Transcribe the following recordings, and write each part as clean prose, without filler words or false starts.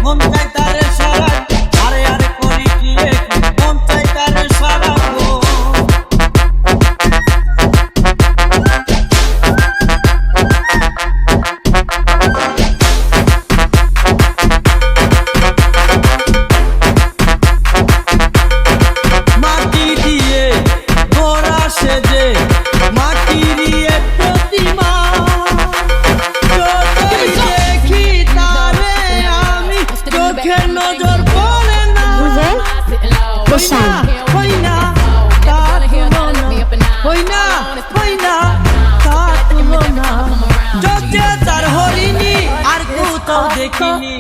মন চাই তারে সারা আরে আরে করি কি মন চাই তারে সারা মাটি দিয়ে গোরা সেজে মাটির প্রতিমা দেখি তারে আমি চোখের নজর পড়ে না হই না তার তুলনা হই না তার তুলনা চোখে তার হরিণী আর কোথাও দেখিনি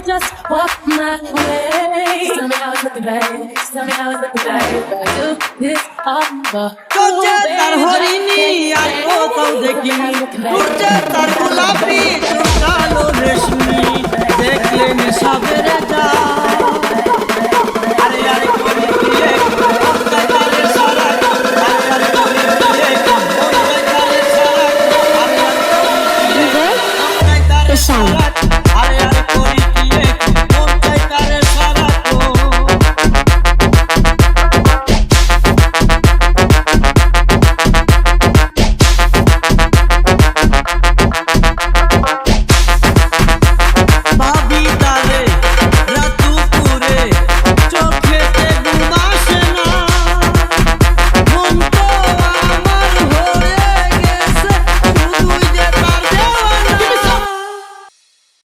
Just walk my way. Tell me how it's looking, babe. Tell me how it's looking, babe. I do this all for চোখে তার হরিণী আর কোথাও দেখিনি উঠছে তার গোলাপি চোখ কালো রেশমি দেখলে নেশা বেড়ে যায় আরে আরে করি দিয়ে মন চাই তারে সারা আরে আরে করি দিয়ে মন চাই তারে সারা আরে আরে করি দিয়ে মন চাই তারে সারা